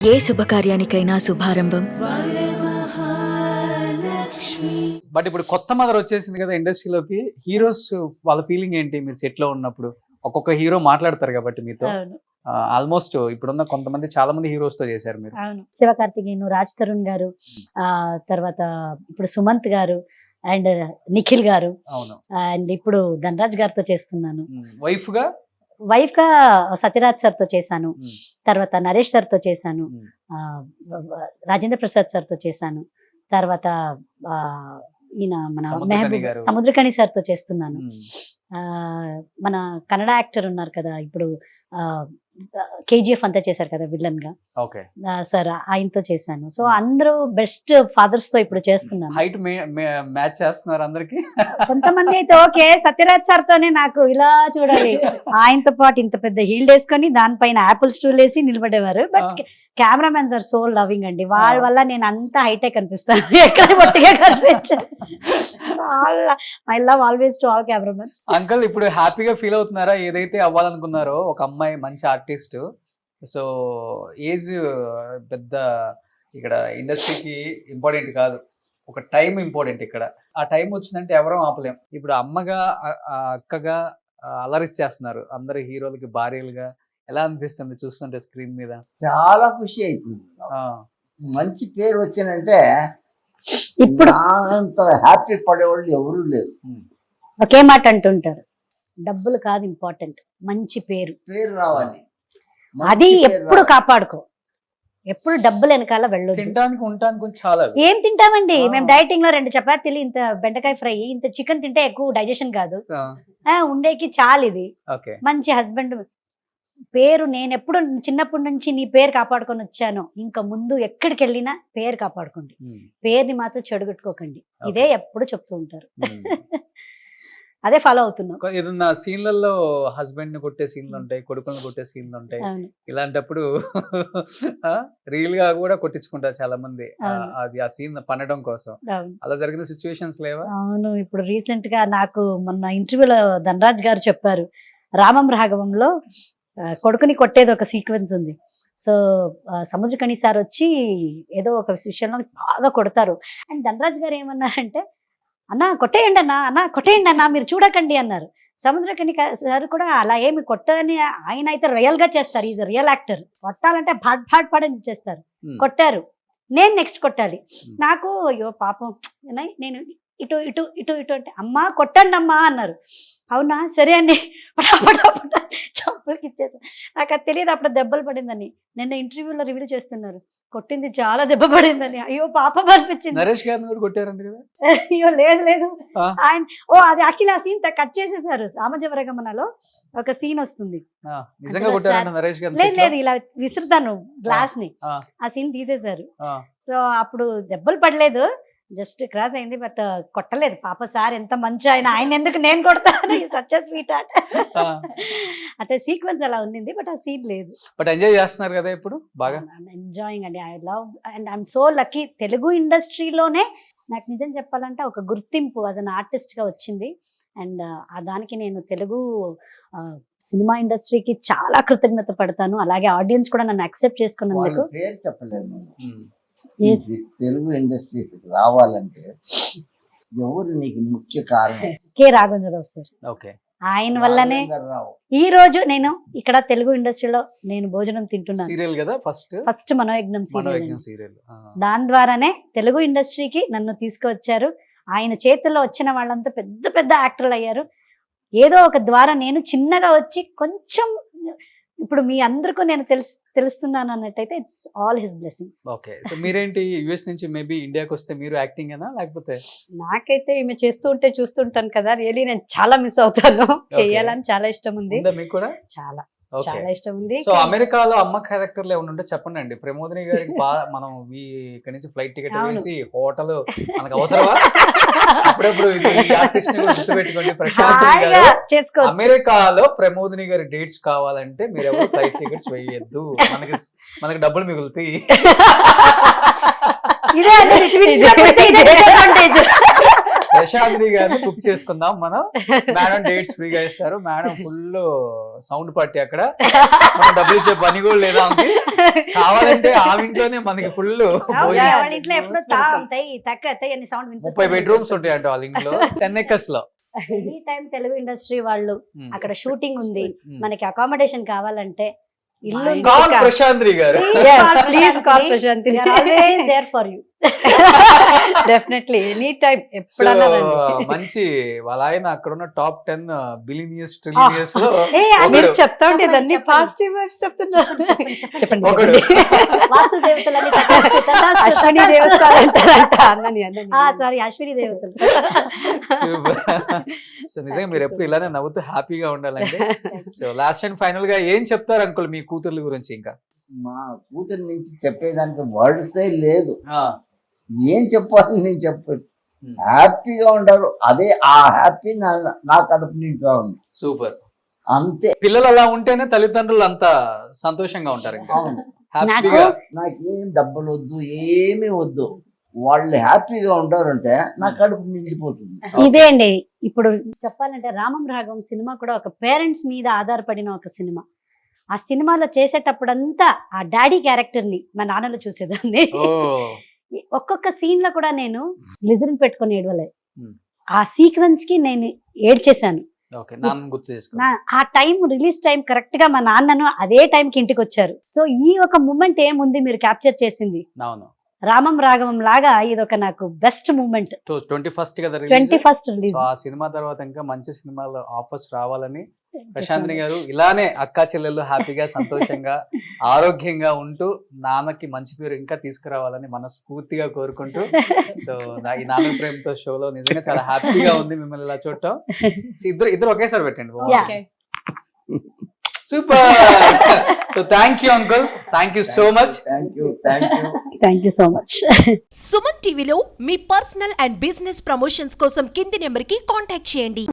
ఏ శుభకార్యానికైనా శుభారంభం. But ఇప్పుడు కొత్త mother వచ్చేసింది కదా ఇండస్ట్రీలోకి. హీరోస్ వాళ్ళ ఫీలింగ్ ఏంటి? మీరు సెట్ లో ఉన్నప్పుడు ఒక్కొక్క హీరో మాట్లాడతారు కాబట్టి మీతో. ఆల్మోస్ట్ ఇప్పుడున్న కొంతమంది చాలా మంది హీరోస్ తో చేశారు మీరు. శివకార్తికేయన్, రాజ్ తరుణ్ గారు, తర్వాత ఇప్పుడు సుమంత్ గారు అండ్ నిఖిల్ గారు, అండ్ ఇప్పుడు ధనరాజ్ గారితో చేస్తున్నాను. వైఫ్ గా సత్యరాజ్ సార్ తో చేశాను, తర్వాత నరేష్ సార్ తో చేశాను, రాజేంద్ర ప్రసాద్ సార్ తో చేశాను, తర్వాత ఈయన మన మెహబూబ్ సముద్రకణి సార్ తో చేస్తున్నాను. మన కన్నడ యాక్టర్ ఉన్నారు కదా ఇప్పుడు, కేజీఎఫ్ అంతా చేశారు కదా విలన్ గా సార్, ఆయనతో చేశాను. సో అందరూ బెస్ట్ ఫాదర్స్ తో ఇప్పుడు చేస్తున్నాను. హైట్ మ్యాచ్ చేస్తున్నారు అందరికి. కొంతమంది అయితే ఓకే, సత్యరాజ్ సార్ తోనే నాకు ఇలా చూడాలి, ఆయనతో పాటు ఇంత పెద్ద హీల్డ్ వేసుకొని దానిపైన యాపిల్ స్టూల్ వేసి నిలబడేవారు. But cameramens are so loving అండి, వాళ్ళ వల్ల నేను అంత హైటెక్ కనిపిస్తాను, ఎక్కడ పొట్టిగా కనిపించాను. I love always to all cameramens. Uncle ఇప్పుడు హ్యాపీగా ఫీల్ అవుతున్నారా? ఏదైతే అవ్వాలనుకున్నారో ఒక అమ్మాయి మంచి ఆర్టిస్ట్, సో ఏజ్ పెద్ద ఇక్కడ ఇండస్ట్రీకి ఇంపార్టెంట్ కాదు, ఒక టైం ఇంపార్టెంట్. ఇక్కడ ఆ టైం వచ్చిందంటే ఎవరూ ఆపలేం. ఇప్పుడు అమ్మగా అక్కగా అలరిచ్చేస్తున్నారు అందరు హీరోలకి భార్యలుగా. ఎలా అనిపిస్తుంది చూస్తుంటే స్క్రీన్ మీద? చాలా ఖుషి అవుతుంది. మంచి పేరు వచ్చినంటే ఇప్పుడు అంత హ్యాపీ పడేవాళ్ళు ఎవరూ లేరు. ఒకే మాట అంటుంటారు, డబ్బులు కాదు ఇంపార్టెంట్, మంచి పేరు రావాలి. అది ఎప్పుడు కాపాడుకో, ఎప్పుడు డబ్బులు వెనకాల వెళ్ళదు. తినడానికి ఉండడానికి చాలా ఏం తింటామండి మేము, డైటింగ్ లో 2 చపాతీలు, ఇంత బెండకాయ ఫ్రై, ఇంత చికెన్ తింటే ఎక్కువ డైజెషన్ కాదు, ఉండేకి చాలు. ఇది మంచి హస్బెండ్ పేరు. నేను ఎప్పుడు చిన్నప్పటి నుంచి నీ పేరు కాపాడుకొని వచ్చాను, ఇంకా ముందు ఎక్కడికి వెళ్ళినా పేరు కాపాడుకోండి, పేరుని మాత్రం చెడగొట్టుకోకండి, ఇదే ఎప్పుడు చెప్తూ ఉంటారు. అదే ఫాలో అవుతున్నాం. ఏదన్నా సీన్లలో హస్బెండ్ ని కొట్టే సీన్లు ఉంటాయి, కొడుకులను కొట్టే సీన్లు ఉంటాయి. ఇలాంటప్పుడు రియల్ గా కూడా కొట్టించుకుంటారు చాలా మంది, అది ఆ సీన్ పండడం కోసం. అలా జరిగిన సిచ్యువేషన్స్ లేవా? అవును, ఇప్పుడు రీసెంట్ గా నాకు మొన్న ఇంటర్వ్యూలో ధనరాజ్ గారు చెప్పారు, రామం రాఘవంలో కొడుకుని కొట్టేది ఒక సీక్వెన్స్ ఉంది. సో సముద్రకణి సార్ వచ్చి ఏదో ఒక విషయంలో బాగా కొడతారు, అండ్ ధనరాజ్ గారు ఏమన్నారంటే, అన్నా కొట్టేయండి అన్నా కొట్టేయండి అన్నా, మీరు చూడకండి అన్నారు. సముద్రకణి సార్ కూడా అలా ఏమి కొట్టని, ఆయన అయితే రియల్ గా చేస్తారు, ఈజ్ రియల్ యాక్టర్. కొట్టాలంటే భాడ్ భాడ్ పాడని చేస్తారు. కొట్టారు, నేను నెక్స్ట్ కొట్టాలి. నాకు అయ్యో పాపం, నేను ఇటు ఇటు ఇటు ఇటు అంటే, అమ్మా కొట్టండి అమ్మా అన్నారు. అవునా సరే అండి, పటాపట చంపులకి ఇచ్చేసాను. నాకు అది తెలియదు అప్పుడు దెబ్బలు పడిందని. నిన్న ఇంటర్వ్యూలో రివీల్ చేస్తున్నారు, కొట్టింది చాలా దెబ్బ పడిందని. అయ్యో పాపం అనిపించింది. నరేష్ గారిని కూడా కొట్టారంట కదా? అయ్యో లేదు ఆయన, అది యాక్చువల్లీ ఆ సీన్ కట్ చేసేసారు. సామజవరగమనలో ఒక సీన్ వస్తుంది, లేదు ఇలా విసురుతాను గ్లాస్ ని, ఆ సీన్ తీసేశారు. సో అప్పుడు దెబ్బలు పడలేదు, జస్ట్ క్రాస్ అయింది, బట్ కొట్టలేదు. పాప సార్ ఎంత మంచి ఆయన ఎందుకు నేను కొడతాను, సచ్ ఎ స్వీట్ హార్ట్. అంటే సీక్వెన్స్ అలా ఉంది, బట్ ఆ సీన్ లేదు. బట్ ఎంజాయ్ చేస్తున్నారు కదా ఇప్పుడు బాగా? ఎంజాయింగ్ అండి, I love and I'm so lucky. Telugu ఇండస్ట్రీలోనే నాకు నిజం చెప్పాలంటే ఒక గుర్తింపు యాజ్ అన్ ఆర్టిస్ట్ గా వచ్చింది, అండ్ దానికి నేను తెలుగు సినిమా ఇండస్ట్రీకి చాలా కృతజ్ఞత పడతాను. అలాగే ఆడియన్స్ కూడా నన్ను యాక్సెప్ట్ చేసుకున్నందుకు. పేరు చెప్పలేదు, తెలుగు ఇండస్ట్రీ రావాలంటే ఎవరు నీకు ముఖ్య కారణం? K Raghavendra Rao sir. ఆయన వల్లనే ఈ రోజు నేను ఇక్కడ తెలుగు ఇండస్ట్రీలో నేను భోజనం తింటున్నాను. ఫస్ట్ మనోయజ్ఞం సీరియల్, దాని ద్వారానే తెలుగు ఇండస్ట్రీకి నన్ను తీసుకువచ్చారు. ఆయన చేతుల్లో వచ్చిన వాళ్ళంతా పెద్ద పెద్ద యాక్టర్లు అయ్యారు. ఏదో ఒక ద్వారా నేను చిన్నగా వచ్చి కొంచెం ఇప్పుడు మీ అందరికీ నేను తెలుస్తున్నాను అన్నట్టయితే it's all his blessings. Okay, so మీరేంటి యుఎస్ నుంచి మేబీ ఇండియాకి వస్తే మీరు యాక్టింగ్ అయినా లేకపోతే? నాకైతే ఈమె చేస్తూ ఉంటే చూస్తుంటాను కదా, రియలీ నేను చాలా మిస్ అవుతాను. చేయాలని చాలా ఇష్టం ఉంది. మీకు కూడా చాలా ఇష్టం ఉంది. సో అమెరికాలో అమ్మ క్యారెక్టర్లు ఏమైనా ఉంటే చెప్పండి అండి. ప్రమోదిని గారికి మనం ఇక్కడ నుంచి ఫ్లైట్ టికెట్ వేసి హోటల్ మనకు అవసరమా? అప్పుడప్పుడు గుర్తుపెట్టుకోండి, ప్రశాంత్ అమెరికాలో ప్రమోదిని గారి డేట్స్ కావాలంటే మీరు ఎవరు ఫ్లైట్ టికెట్స్ వేయద్దు, మనకి డబ్బులు మిగులుతాయి. ప్రశాంత్రి గారిని బుక్ చేసుకుందాం మనం. మేడం డేట్స్ ఫ్రీగా ఇస్తారు. మేడం ఫుల్ సౌండ్ పార్టీ అక్కడ, మనం డబ్బులు ఇచ్చే పని కూడా లేదా ఆమెకి. కావాలంటే ఆ ఇంట్లోనే మనకి ఫుల్ వాళ్ళ ఇంట్లో ఎప్పుడు తక్కువ 30 బెడ్రూమ్స్ ఉంటాయి అంటే వాళ్ళ ఇంట్లో 10 acres లో. ఎనీ టైం తెలుగు ఇండస్ట్రీ వాళ్ళు అక్కడ షూటింగ్ ఉంది, మనకి అకామిడేషన్ కావాలంటే ఇల్లు call Prashanti garu. Please call Prashanti, there for you. Definitely any time ఎప్పుడన్నా రండి. మంచి వాళ్ళ ఆయన అక్కడ ఉన్న టాప్ 10 బిలియనియర్స్ ట్రిలియనియర్స్ లో మీరు చెప్తా ఉంటే అన్ని పాజిటివ్ వైబ్స్ చెప్తున్నా. చెప్పండి. ఒకడు. వాస్తు దేవతలని అశ్విని దేవస్థానం అంటారంట. అన్నని సారీ అశ్విని దేవతలు. సూపర్. సో నిజంగా మీరు ఎప్పుడు ఇలానే నవ్వుతూ హ్యాపీగా ఉండాలండి. సో లాస్ట్ అండ్ ఫైనల్ గా ఏం చెప్తారు అంకుల్ మీ కూతుర్ల గురించి? ఇంకా మా కూతురు నుంచి చెప్పేదానికి వర్డ్సే లేదు. ఏం చెప్పాలి నేను చెప్పదు. హ్యాపీగా ఉంటారు, అదే ఆ హ్యాపీ నా కడుపు నిండా ఉంది. సూపర్. అంతే. పిల్లలు అలా ఉంటేనే తల్లిదండ్రులు అంత సంతోషంగా ఉంటారు. ఇంకా అవును. హ్యాపీగా. నాకేం డబ్బులు వద్దు, ఏమీ వద్దు, వాళ్ళు హ్యాపీగా ఉంటారంటే నా కడుపు నిండిపోతుంది. ఇదే అండి ఇప్పుడు చెప్పాలంటే రామం రాఘవం సినిమా కూడా ఒక పేరెంట్స్ మీద ఆధారపడిన ఒక సినిమా. ఆ సినిమాలో చేసేటప్పుడంతా ఆ డాడీ క్యారెక్టర్ ని మా నాన్నలో చూసేదాన్ని. ఒక్కొక్క సీన్ లో కూడా నేను లిజన్ పెట్టుకుని ఏడవలే. ఆ సీక్వెన్స్ కి నేను ఏడ్చేశాను. ఆ టైం రిలీజ్ టైం కరెక్ట్ గా మా నాన్నను అదే టైంకి ఇంటికి వచ్చారు. సో ఈ ఒక మూమెంట్ ఏముంది మీరు క్యాప్చర్ చేసింది. రామం రాఘవం లాగా ఇది ఒక నాకు బెస్ట్ మూమెంట్. 21st release. ఆ సినిమా తర్వాత ఇంకా మంచి సినిమాలు ఆఫర్స్ రావాలని ప్రశాంత్ని గారు ఇలానే అక్కా చెల్లెళ్ళు హ్యాపీగా సంతోషంగా ఆరోగ్యంగా ఉంటూ నాన్నకి మంచి పేరు ఇంకా తీసుకురావాలని మనస్ఫూర్తిగా కోరుకుంటూ, సో ఈ నాన్న ప్రేమతో షోలో నిజంగా చాలా హ్యాపీగా ఉంది మిమ్మల్ని ఇలా చూడటం. ఇద్దరు ఒకేసారి పెట్టండి. Super. So thank you uncle, thank you so much. Thank you so much. Suman టీవీలో మీ పర్సనల్ అండ్ బిజినెస్ ప్రమోషన్స్ కోసం కింది నెంబర్కి కాంటాక్ట్ చేయండి.